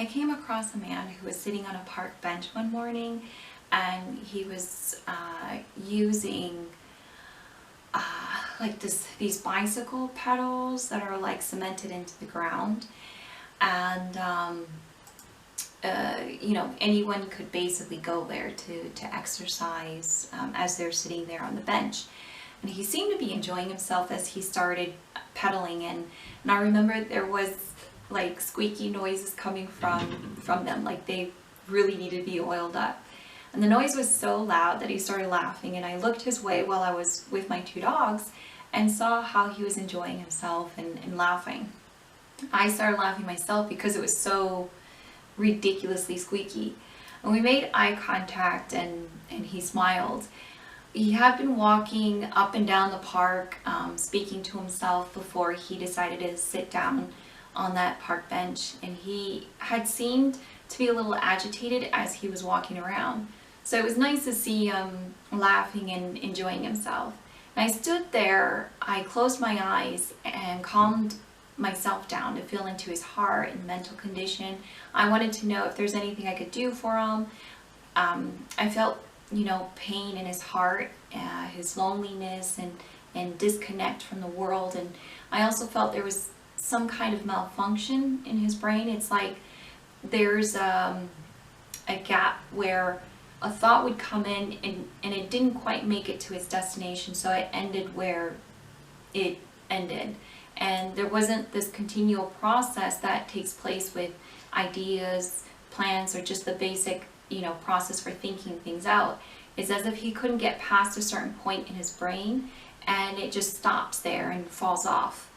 I came across a man who was sitting on a park bench one morning, and he was using these bicycle pedals that are like cemented into the ground, and anyone could basically go there to exercise as they're sitting there on the bench. And he seemed to be enjoying himself as he started pedaling, and I remember there was like squeaky noises coming from them, like they really needed to be oiled up. And the noise was so loud that he started laughing, and I looked his way while I was with my two dogs and saw how he was enjoying himself and laughing. I started laughing myself because it was so ridiculously squeaky. And we made eye contact, and he smiled. He had been walking up and down the park, speaking to himself before he decided to sit down on that park bench, and he had seemed to be a little agitated as he was walking around. So it was nice to see him laughing and enjoying himself. And I stood there, I closed my eyes and calmed myself down to feel into his heart and mental condition. I wanted to know if there's anything I could do for him. I felt, pain in his heart, his loneliness and disconnect from the world. And I also felt there was some kind of malfunction in his brain. It's like there's a gap where a thought would come in and it didn't quite make it to its destination, so it ended where it ended. And there wasn't this continual process that takes place with ideas, plans, or just the basic, process for thinking things out. It's as if he couldn't get past a certain point in his brain, and it just stops there and falls off.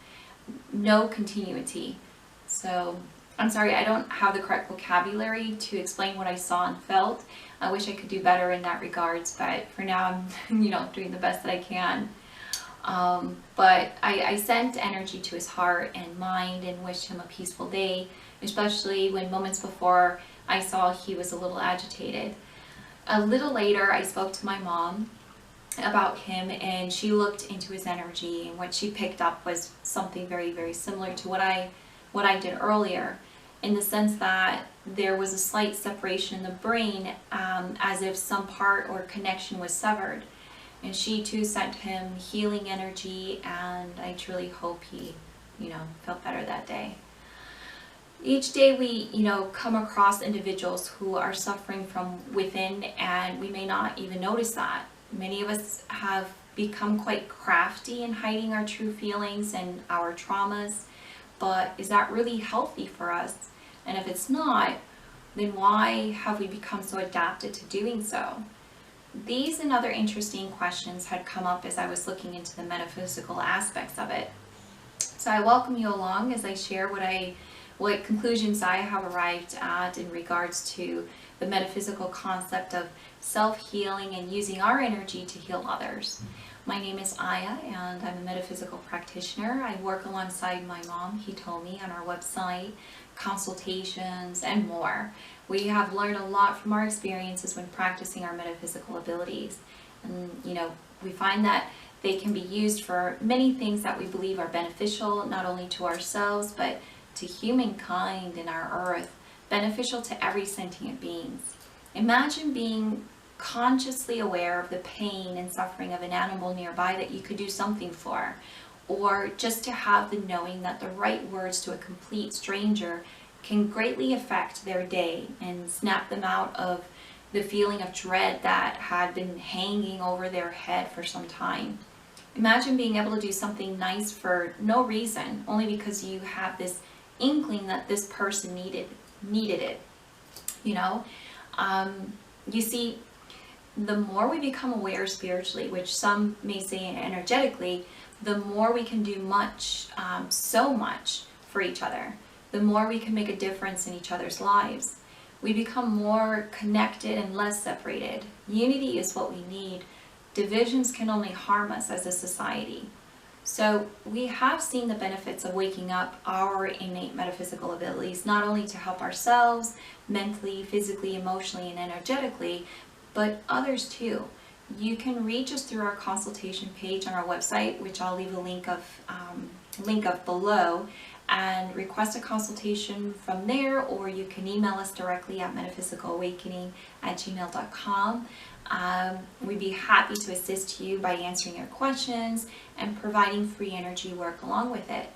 No continuity. So I'm sorry, I don't have the correct vocabulary to explain what I saw and felt. I wish I could do better in that regards, but for now I'm doing the best that I can. But I sent energy to his heart and mind and wished him a peaceful day, especially when moments before I saw he was a little agitated. A little later I spoke to my mom about him, and she looked into his energy, and what she picked up was something very, very similar to what I did earlier, in the sense that there was a slight separation in the brain, as if some part or connection was severed. And she too sent him healing energy, and I truly hope he, felt better that day. Each day we, come across individuals who are suffering from within, and we may not even notice that. Many of us have become quite crafty in hiding our true feelings and our traumas, but is that really healthy for us? And if it's not, then why have we become so adapted to doing so? These and other interesting questions had come up as I was looking into the metaphysical aspects of it. So I welcome you along as I share what conclusions I have arrived at in regards to the metaphysical concept of self-healing and using our energy to heal others. My name is Aya, and I'm a metaphysical practitioner. I work alongside my mom, he told me, on our website, consultations, and more. We have learned a lot from our experiences when practicing our metaphysical abilities. And, we find that they can be used for many things that we believe are beneficial, not only to ourselves, but to humankind and our earth, beneficial to every sentient beings. Imagine being consciously aware of the pain and suffering of an animal nearby that you could do something for, or just to have the knowing that the right words to a complete stranger can greatly affect their day and snap them out of the feeling of dread that had been hanging over their head for some time. Imagine being able to do something nice for no reason, only because you have this inkling that this person needed it. You see, the more we become aware spiritually, which some may say energetically, the more we can do much, so much for each other. The more we can make a difference in each other's lives. We become more connected and less separated. Unity is what we need. Divisions can only harm us as a society. So we have seen the benefits of waking up our innate metaphysical abilities, not only to help ourselves mentally, physically, emotionally, and energetically, but others too. You can reach us through our consultation page on our website, which I'll leave a link of below, and request a consultation from there, or you can email us directly at metaphysicalawakening@gmail.com. We'd be happy to assist you by answering your questions and providing free energy work along with it.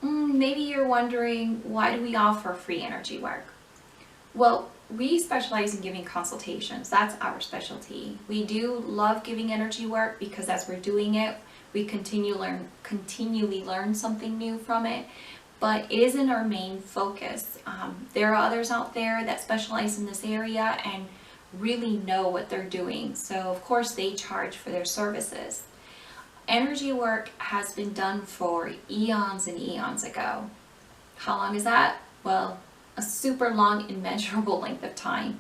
Maybe you're wondering, why do we offer free energy work? Well, we specialize in giving consultations. That's our specialty. We do love giving energy work because as we're doing it, we continually learn something new from it, but it isn't our main focus. There are others out there that specialize in this area and really know what they're doing, so of course they charge for their services. Energy work has been done for eons and eons ago. How long is that? Well, a super long, immeasurable length of time.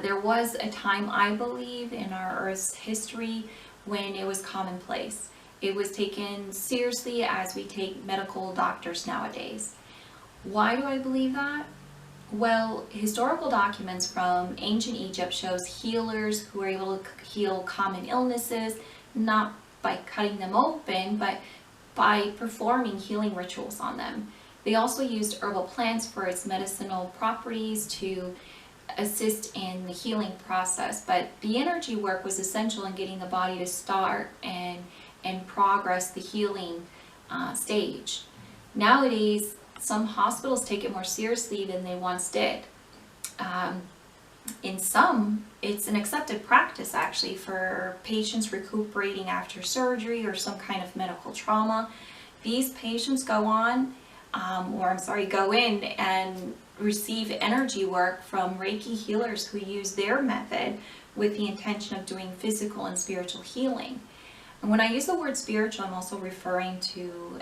There was a time, I believe, in our Earth's history when it was commonplace. It was taken seriously as we take medical doctors nowadays. Why do I believe that? Well, historical documents from ancient Egypt shows healers who were able to heal common illnesses, not by cutting them open, but by performing healing rituals on them. They also used herbal plants for its medicinal properties to assist in the healing process, but the energy work was essential in getting the body to start and progress the healing stage. Nowadays, some hospitals take it more seriously than they once did. In some, it's an accepted practice actually for patients recuperating after surgery or some kind of medical trauma. These patients go in and receive energy work from Reiki healers who use their method with the intention of doing physical and spiritual healing. And when I use the word spiritual, I'm also referring to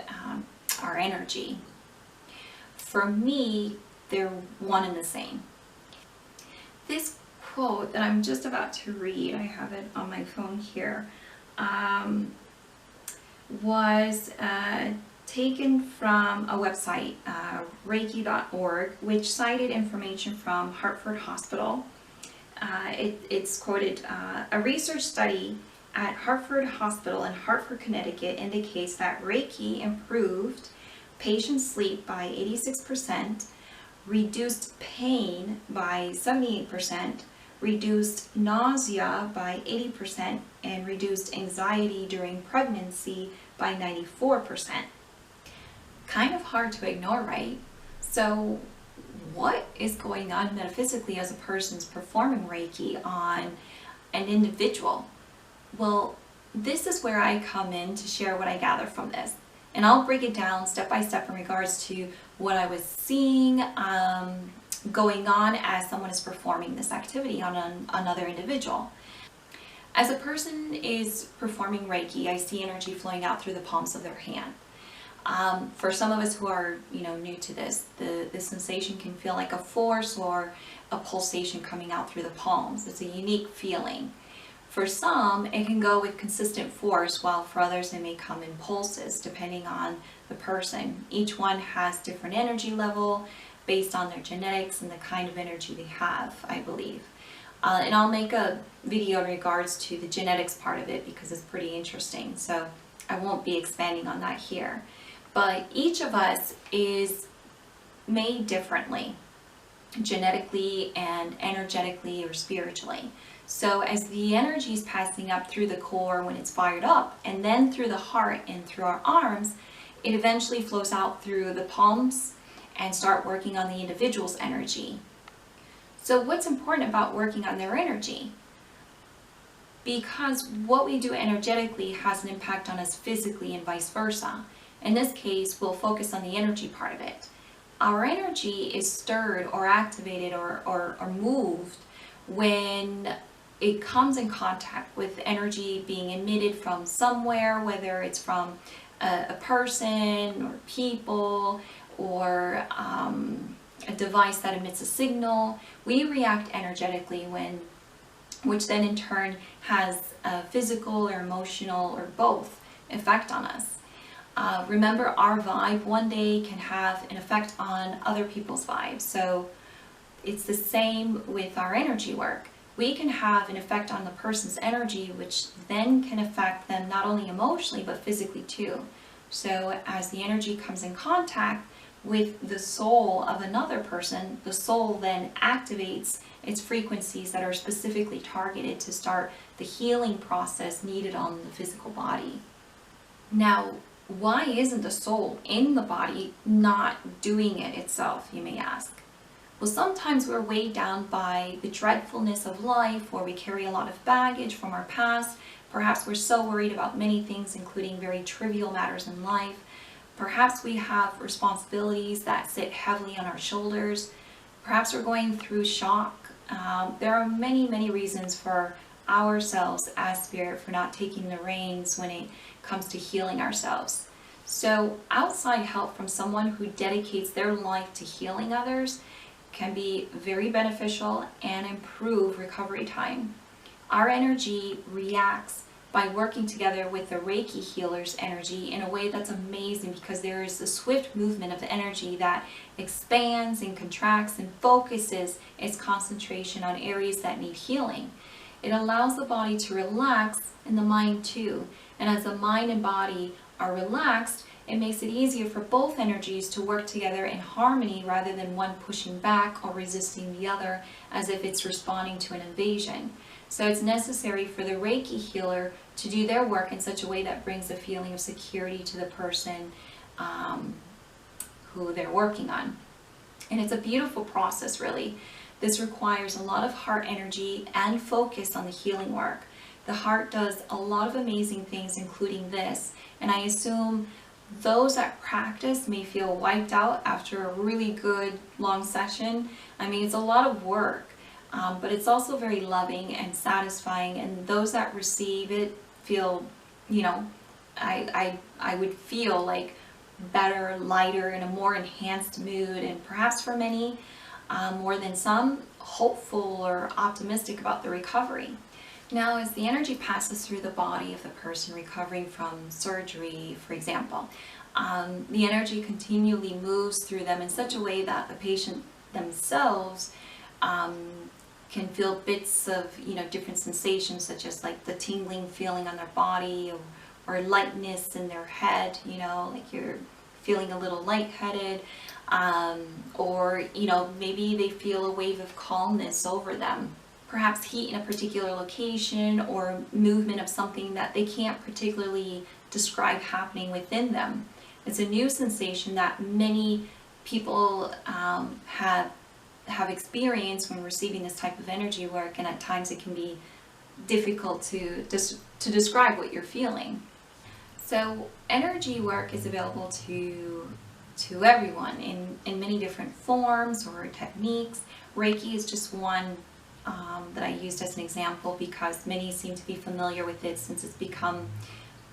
our energy. For me, they're one and the same. This quote that I'm just about to read, I have it on my phone here, was taken from a website, reiki.org, which cited information from Hartford Hospital. It's quoted, a research study at Hartford Hospital in Hartford, Connecticut indicates that Reiki improved patient sleep by 86%, reduced pain by 78%, reduced nausea by 80%, and reduced anxiety during pregnancy by 94%. Kind of hard to ignore, right? So what is going on metaphysically as a person's performing Reiki on an individual? Well, this is where I come in to share what I gather from this. And I'll break it down step by step in regards to what I was seeing going on as someone is performing this activity on another individual. As a person is performing Reiki, I see energy flowing out through the palms of their hand. For some of us who are new to this, the sensation can feel like a force or a pulsation coming out through the palms. It's a unique feeling. For some, it can go with consistent force, while for others it may come in pulses, depending on the person. Each one has different energy level based on their genetics and the kind of energy they have, I believe. And I'll make a video in regards to the genetics part of it because it's pretty interesting, so I won't be expanding on that here. But each of us is made differently, genetically and energetically or spiritually. So as the energy is passing up through the core when it's fired up, and then through the heart and through our arms, it eventually flows out through the palms and start working on the individual's energy. So what's important about working on their energy? Because what we do energetically has an impact on us physically and vice versa. In this case, we'll focus on the energy part of it. Our energy is stirred or activated or moved when it comes in contact with energy being emitted from somewhere, whether it's from a person or people or a device that emits a signal. We react energetically which then in turn has a physical or emotional or both effect on us. Remember, our vibe one day can have an effect on other people's vibes. So it's the same with our energy work. We can have an effect on the person's energy, which then can affect them not only emotionally but physically too. So as the energy comes in contact with the soul of another person, the soul then activates its frequencies that are specifically targeted to start the healing process needed on the physical body. Now, why isn't the soul in the body not doing it itself, you may ask? Well, sometimes we're weighed down by the dreadfulness of life, or we carry a lot of baggage from our past. Perhaps we're so worried about many things, including very trivial matters in life. Perhaps we have responsibilities that sit heavily on our shoulders. Perhaps we're going through shock. There are many, many reasons for ourselves as spirit for not taking the reins when it comes to healing ourselves. So outside help from someone who dedicates their life to healing others can be very beneficial and improve recovery time. Our energy reacts by working together with the Reiki healer's energy in a way that's amazing, because there is a swift movement of the energy that expands and contracts and focuses its concentration on areas that need healing. It allows the body to relax and the mind too. And as the mind and body are relaxed, it makes it easier for both energies to work together in harmony rather than one pushing back or resisting the other as if it's responding to an invasion. So it's necessary for the Reiki healer to do their work in such a way that brings a feeling of security to the person who they're working on. And it's a beautiful process, really. This requires a lot of heart energy and focus on the healing work. The heart does a lot of amazing things, including this, and I assume those that practice may feel wiped out after a really good long session. I mean, it's a lot of work, but it's also very loving and satisfying, and those that receive it feel, you know, I would feel like better, lighter, in a more enhanced mood, and perhaps for many, more than some, hopeful or optimistic about the recovery. Now, as the energy passes through the body of the person recovering from surgery, for example, the energy continually moves through them in such a way that the patient themselves can feel bits of, different sensations, such as like the tingling feeling on their body, or lightness in their head, like you're feeling a little lightheaded, or maybe they feel a wave of calmness over them. Perhaps heat in a particular location, or movement of something that they can't particularly describe happening within them. It's a new sensation that many people have experienced when receiving this type of energy work, and at times it can be difficult to describe what you're feeling. So energy work is available to everyone in many different forms or techniques. Reiki is just one that I used as an example because many seem to be familiar with it since it's become,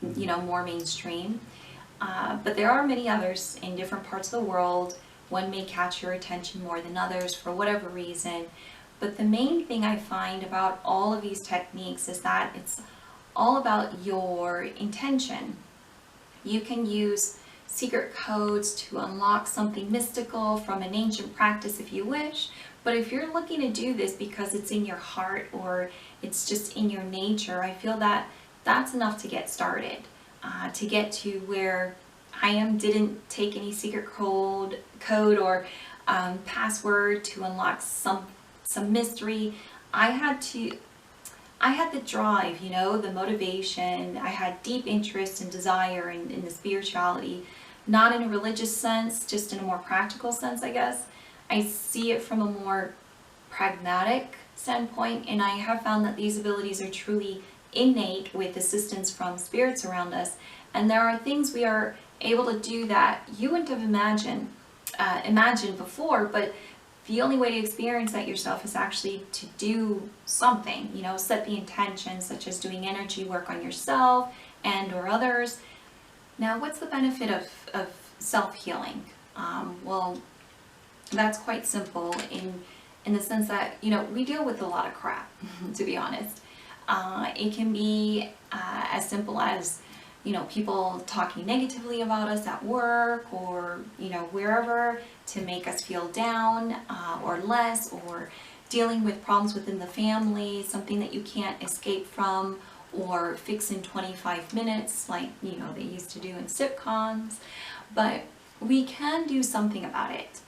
more mainstream. But there are many others in different parts of the world. One may catch your attention more than others for whatever reason. But the main thing I find about all of these techniques is that it's all about your intention. You can use secret codes to unlock something mystical from an ancient practice if you wish, but if you're looking to do this because it's in your heart or it's just in your nature, I feel that that's enough to get started, to get to where I didn't take any secret code or password to unlock some mystery. I had the drive, the motivation. I had deep interest and desire in the spirituality, not in a religious sense, just in a more practical sense, I guess. I see it from a more pragmatic standpoint, and I have found that these abilities are truly innate with assistance from spirits around us. And there are things we are able to do that you wouldn't have imagined before, but the only way to experience that yourself is actually to do something, set the intention, such as doing energy work on yourself and or others. Now, what's the benefit of self-healing? Well, that's quite simple in the sense that, we deal with a lot of crap, to be honest. It can be as simple as, people talking negatively about us at work or, wherever to make us feel down or less, or dealing with problems within the family, something that you can't escape from, or fix in 25 minutes like, you know, they used to do in sitcoms, but we can do something about it.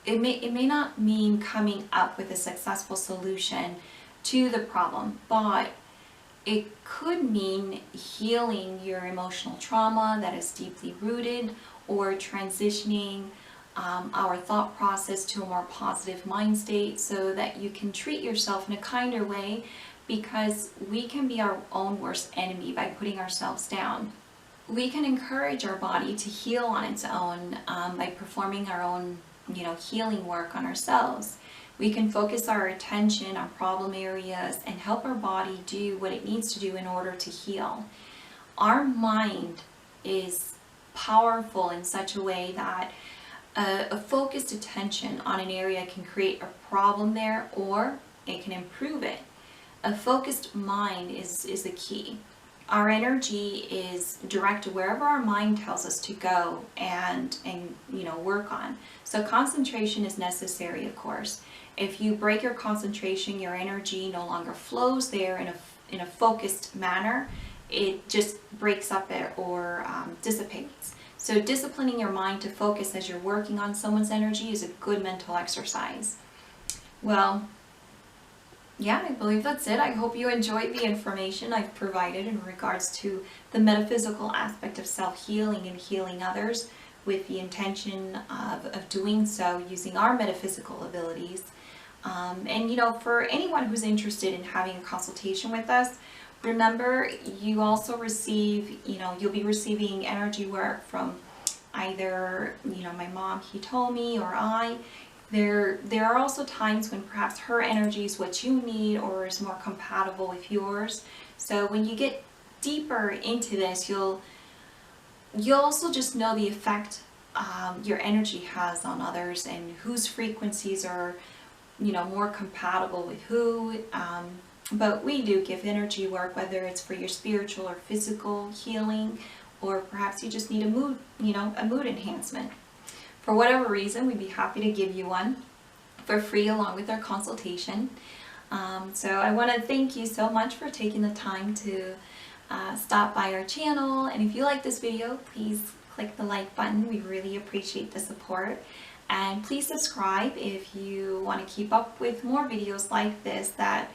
It may not mean coming up with a successful solution to the problem, but it could mean healing your emotional trauma that is deeply rooted, or transitioning our thought process to a more positive mind state so that you can treat yourself in a kinder way, because we can be our own worst enemy by putting ourselves down. We can encourage our body to heal on its own by performing our own, healing work on ourselves. We can focus our attention on problem areas and help our body do what it needs to do in order to heal. Our mind is powerful in such a way that a focused attention on an area can create a problem there, or it can improve it. A focused mind is the key. Our energy is directed wherever our mind tells us to go and work on. So concentration is necessary, of course. If you break your concentration, your energy no longer flows there in a focused manner. It just breaks up or dissipates. So disciplining your mind to focus as you're working on someone's energy is a good mental exercise. Well, yeah, I believe that's it. I hope you enjoyed the information I've provided in regards to the metaphysical aspect of self-healing and healing others, with the intention of doing so using our metaphysical abilities. And for anyone who's interested in having a consultation with us, remember, you also receive, you'll be receiving energy work from either, my mom, Hitomi, or I. There are also times when perhaps her energy is what you need or is more compatible with yours. So when you get deeper into this, you'll also just know the effect your energy has on others, and whose frequencies are more compatible with who. But we do give energy work, whether it's for your spiritual or physical healing, or perhaps you just need a mood, a mood enhancement. For whatever reason, we'd be happy to give you one for free along with our consultation. So I want to thank you so much for taking the time to stop by our channel. And if you like this video, please click the like button. We really appreciate the support. And please subscribe if you want to keep up with more videos like this that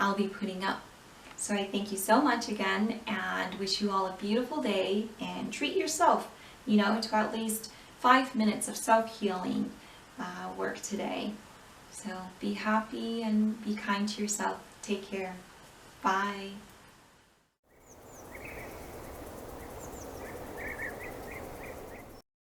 I'll be putting up. So I thank you so much again, and wish you all a beautiful day, and treat yourself, to at least 5 minutes of self-healing work today. So be happy and be kind to yourself. Take care. Bye.